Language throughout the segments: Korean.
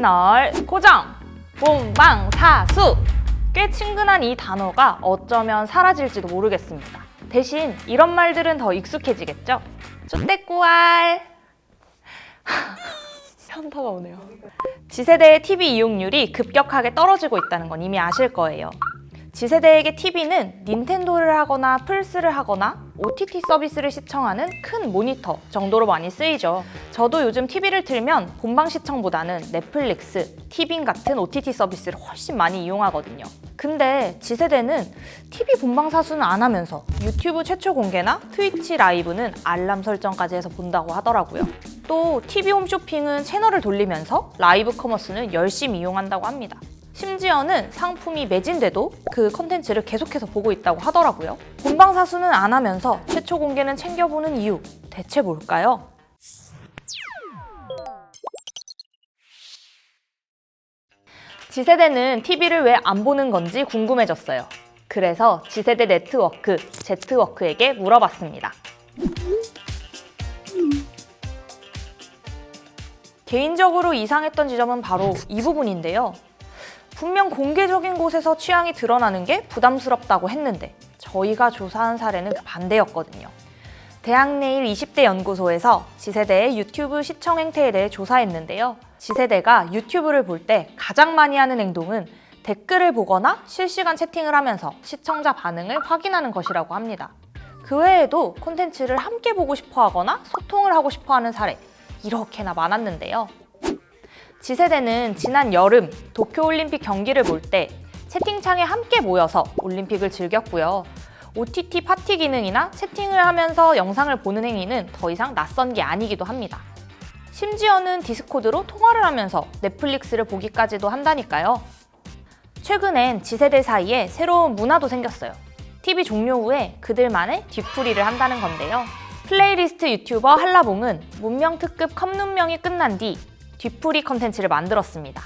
채널 고정! 본방사수! 꽤 친근한 이 단어가 어쩌면 사라질지도 모르겠습니다. 대신 이런 말들은 더 익숙해지겠죠? 쭈떼꾸알! 현타가 오네요. Z세대의 TV 이용률이 급격하게 떨어지고 있다는 건 이미 아실 거예요. Z세대에게 TV는 닌텐도를 하거나 플스를 하거나 OTT 서비스를 시청하는 큰 모니터 정도로 많이 쓰이죠. 저도 요즘 TV를 틀면 본방 시청보다는 넷플릭스, 티빙 같은 OTT 서비스를 훨씬 많이 이용하거든요. 근데 Z세대는 TV 본방 사수는 안 하면서 유튜브 최초 공개나 트위치 라이브는 알람 설정까지 해서 본다고 하더라고요. 또 TV 홈쇼핑은 채널을 돌리면서 라이브 커머스는 열심히 이용한다고 합니다. 심지어는 상품이 매진돼도 그 컨텐츠를 계속해서 보고 있다고 하더라고요. 본방 사수는 안 하면서 최초 공개는 챙겨보는 이유, 대체 뭘까요? Z세대는 TV를 왜 안 보는 건지 궁금해졌어요. 그래서 Z세대 네트워크, Z워크에게 물어봤습니다. 개인적으로 이상했던 지점은 바로 이 부분인데요. 분명 공개적인 곳에서 취향이 드러나는 게 부담스럽다고 했는데 저희가 조사한 사례는 그 반대였거든요. 대학내일 20대 연구소에서 Z세대의 유튜브 시청 행태에 대해 조사했는데요. Z세대가 유튜브를 볼 때 가장 많이 하는 행동은 댓글을 보거나 실시간 채팅을 하면서 시청자 반응을 확인하는 것이라고 합니다. 그 외에도 콘텐츠를 함께 보고 싶어 하거나 소통을 하고 싶어 하는 사례, 이렇게나 많았는데요. Z세대는 지난 여름 도쿄올림픽 경기를 볼 때 채팅창에 함께 모여서 올림픽을 즐겼고요. OTT 파티 기능이나 채팅을 하면서 영상을 보는 행위는 더 이상 낯선 게 아니기도 합니다. 심지어는 디스코드로 통화를 하면서 넷플릭스를 보기까지도 한다니까요. 최근엔 Z세대 사이에 새로운 문화도 생겼어요. TV 종료 후에 그들만의 뒤풀이를 한다는 건데요. 플레이리스트 유튜버 한라봉은 문명 특급 컵눈명이 끝난 뒤 뒤풀이 컨텐츠를 만들었습니다.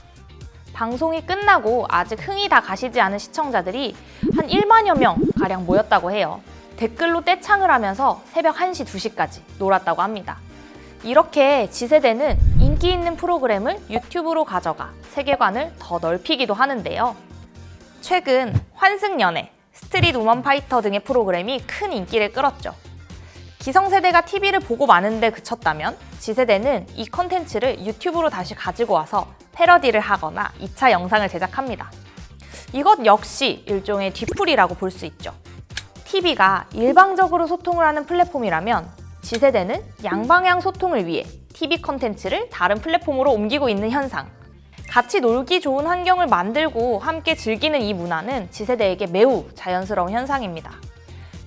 방송이 끝나고 아직 흥이 다 가시지 않은 시청자들이 한 1만여 명 가량 모였다고 해요. 댓글로 떼창을 하면서 새벽 1시, 2시까지 놀았다고 합니다. 이렇게 Z세대는 인기 있는 프로그램을 유튜브로 가져가 세계관을 더 넓히기도 하는데요. 최근 환승연애, 스트릿 우먼 파이터 등의 프로그램이 큰 인기를 끌었죠. 기성세대가 TV를 보고 마는데 그쳤다면 Z세대는 이 컨텐츠를 유튜브로 다시 가지고 와서 패러디를 하거나 2차 영상을 제작합니다. 이것 역시 일종의 뒤풀이라고 볼 수 있죠. TV가 일방적으로 소통을 하는 플랫폼이라면 Z세대는 양방향 소통을 위해 TV 컨텐츠를 다른 플랫폼으로 옮기고 있는 현상. 같이 놀기 좋은 환경을 만들고 함께 즐기는 이 문화는 Z세대에게 매우 자연스러운 현상입니다.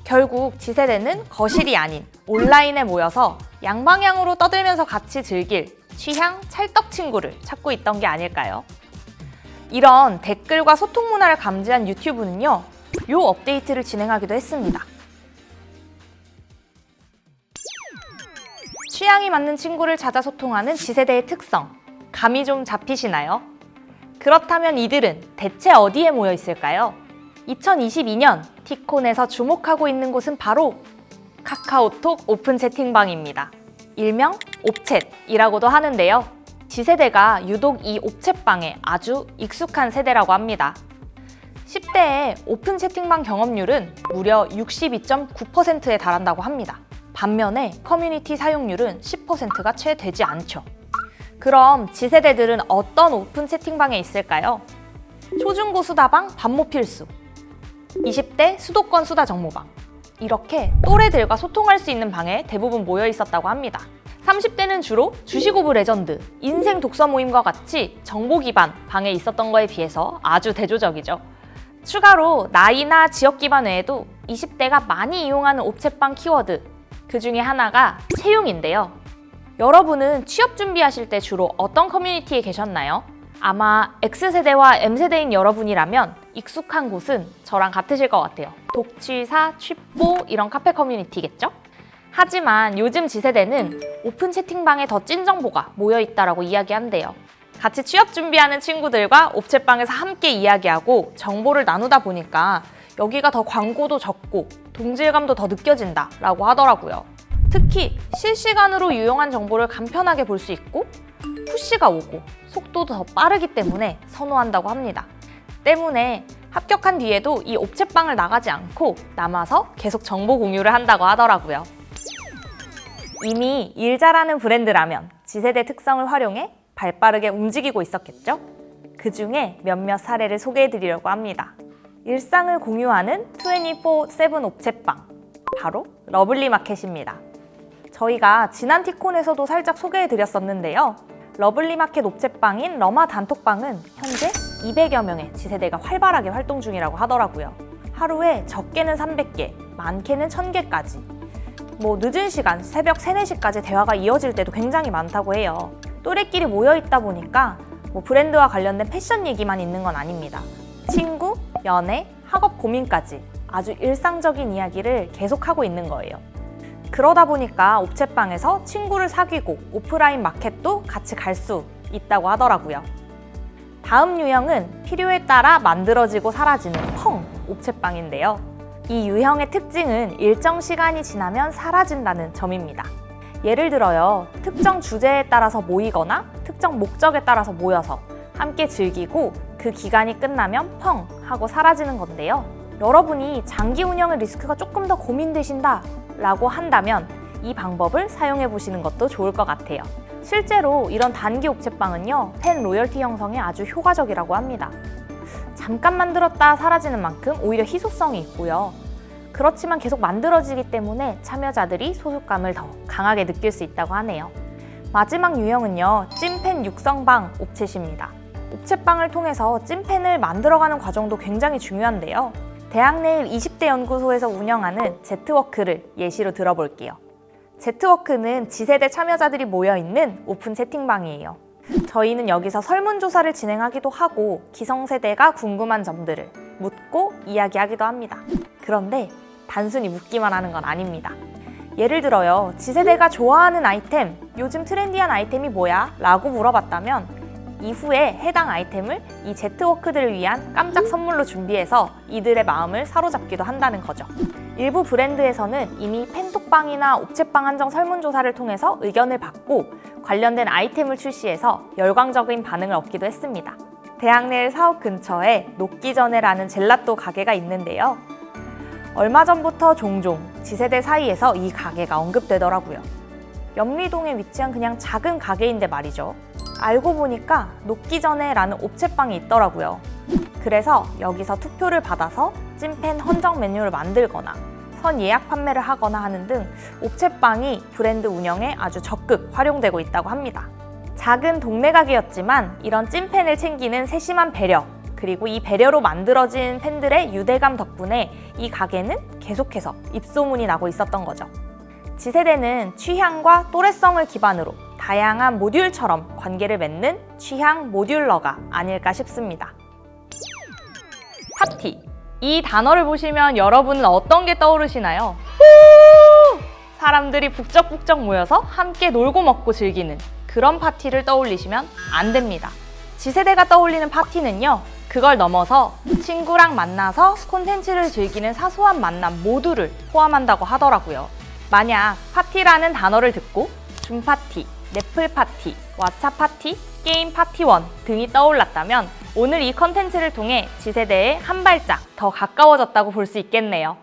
결국 Z세대는 거실이 아닌 온라인에 모여서 양방향으로 떠들면서 같이 즐길 취향 찰떡 친구를 찾고 있던 게 아닐까요? 이런 댓글과 소통 문화를 감지한 유튜브는요, 요 업데이트를 진행하기도 했습니다. 취향이 맞는 친구를 찾아 소통하는 Z세대의 특성, 감이 좀 잡히시나요? 그렇다면 이들은 대체 어디에 모여 있을까요? 2022년 티콘에서 주목하고 있는 곳은 바로 카카오톡 오픈 채팅방입니다. 일명 옵챗이라고도 하는데요. Z세대가 유독 이 옵챗방에 아주 익숙한 세대라고 합니다. 10대의 오픈 채팅방 경험률은 무려 62.9%에 달한다고 합니다. 반면에 커뮤니티 사용률은 10%가 채 되지 않죠. 그럼 Z세대들은 어떤 오픈 채팅방에 있을까요? 초중고 수다방 반모 필수, 20대 수도권 수다 정모방, 이렇게 또래들과 소통할 수 있는 방에 대부분 모여 있었다고 합니다. 30대는 주로 주식 오브 레전드, 인생 독서 모임과 같이 정보 기반 방에 있었던 거에 비해서 아주 대조적이죠. 추가로 나이나 지역 기반 외에도 20대가 많이 이용하는 옵챗방 키워드, 그 중에 하나가 채용인데요. 여러분은 취업 준비하실 때 주로 어떤 커뮤니티에 계셨나요? 아마 X세대와 M세대인 여러분이라면 익숙한 곳은 저랑 같으실 것 같아요. 독취사, 취뽀 이런 카페 커뮤니티겠죠? 하지만 요즘 Z세대는 오픈 채팅방에 더 찐 정보가 모여있다라고 이야기한대요. 같이 취업 준비하는 친구들과 옵챗방에서 함께 이야기하고 정보를 나누다 보니까 여기가 더 광고도 적고 동질감도 더 느껴진다라고 하더라고요. 특히 실시간으로 유용한 정보를 간편하게 볼 수 있고 푸시가 오고 속도도 더 빠르기 때문에 선호한다고 합니다. 때문에 합격한 뒤에도 이 옵체빵을 나가지 않고 남아서 계속 정보 공유를 한다고 하더라고요. 이미 일 잘하는 브랜드라면 지세대 특성을 활용해 발빠르게 움직이고 있었겠죠? 그 중에 몇몇 사례를 소개해드리려고 합니다. 일상을 공유하는 24/7 옵체빵, 바로 러블리마켓입니다. 저희가 지난 티콘에서도 살짝 소개해드렸었는데요. 러블리마켓 옵체빵인 러마 단톡방은 현재 200여 명의 지세대가 활발하게 활동 중이라고 하더라고요. 하루에 적게는 300개, 많게는 1000개까지. 늦은 시간, 새벽 3, 4시까지 대화가 이어질 때도 굉장히 많다고 해요. 또래끼리 모여있다 보니까 브랜드와 관련된 패션 얘기만 있는 건 아닙니다. 친구, 연애, 학업 고민까지 아주 일상적인 이야기를 계속하고 있는 거예요. 그러다 보니까 옵체빵에서 친구를 사귀고 오프라인 마켓도 같이 갈 수 있다고 하더라고요. 다음 유형은 필요에 따라 만들어지고 사라지는 펑 옵체빵인데요. 이 유형의 특징은 일정 시간이 지나면 사라진다는 점입니다. 예를 들어요, 특정 주제에 따라서 모이거나 특정 목적에 따라서 모여서 함께 즐기고 그 기간이 끝나면 펑 하고 사라지는 건데요. 여러분이 장기 운영의 리스크가 조금 더 고민되신다 라고 한다면 이 방법을 사용해 보시는 것도 좋을 것 같아요. 실제로 이런 단기 옵체빵은요, 팬 로열티 형성에 아주 효과적이라고 합니다. 잠깐 만들었다 사라지는 만큼 오히려 희소성이 있고요. 그렇지만 계속 만들어지기 때문에 참여자들이 소속감을 더 강하게 느낄 수 있다고 하네요. 마지막 유형은요, 찐팬 육성방 옵챗입니다. 옵챗방을 통해서 찐팬을 만들어가는 과정도 굉장히 중요한데요. 대학내일 20대 연구소에서 운영하는 제트워크를 예시로 들어볼게요. 제트워크는 지세대 참여자들이 모여있는 오픈 채팅방이에요. 저희는 여기서 설문조사를 진행하기도 하고 기성세대가 궁금한 점들을 묻고 이야기하기도 합니다. 그런데 단순히 묻기만 하는 건 아닙니다. 예를 들어요, 지세대가 좋아하는 아이템, 요즘 트렌디한 아이템이 뭐야? 라고 물어봤다면 이후에 해당 아이템을 이 제트워크들을 위한 깜짝 선물로 준비해서 이들의 마음을 사로잡기도 한다는 거죠. 일부 브랜드에서는 이미 팬톡방이나 옵체빵 한정 설문조사를 통해서 의견을 받고 관련된 아이템을 출시해서 열광적인 반응을 얻기도 했습니다. 대학내일 사옥 근처에 녹기전에라는 젤라또 가게가 있는데요. 얼마 전부터 종종 지세대 사이에서 이 가게가 언급되더라고요. 염리동에 위치한 그냥 작은 가게인데 말이죠. 알고 보니까 녹기전에라는 옵체빵이 있더라고요. 그래서 여기서 투표를 받아서 찐팬 헌정 메뉴를 만들거나 선 예약 판매를 하거나 하는 등 옵체빵이 브랜드 운영에 아주 적극 활용되고 있다고 합니다. 작은 동네 가게였지만 이런 찐팬을 챙기는 세심한 배려, 그리고 이 배려로 만들어진 팬들의 유대감 덕분에 이 가게는 계속해서 입소문이 나고 있었던 거죠. 지세대는 취향과 또래성을 기반으로 다양한 모듈처럼 관계를 맺는 취향 모듈러가 아닐까 싶습니다. 파티. 이 단어를 보시면 여러분은 어떤 게 떠오르시나요? 사람들이 북적북적 모여서 함께 놀고 먹고 즐기는 그런 파티를 떠올리시면 안 됩니다. 지세대가 떠올리는 파티는요, 그걸 넘어서 친구랑 만나서 콘텐츠를 즐기는 사소한 만남 모두를 포함한다고 하더라고요. 만약 파티라는 단어를 듣고 줌파티, 넷플 파티, 왓챠 파티, 게임 파티원 등이 떠올랐다면 오늘 이 컨텐츠를 통해 지세대에 한 발짝 더 가까워졌다고 볼 수 있겠네요.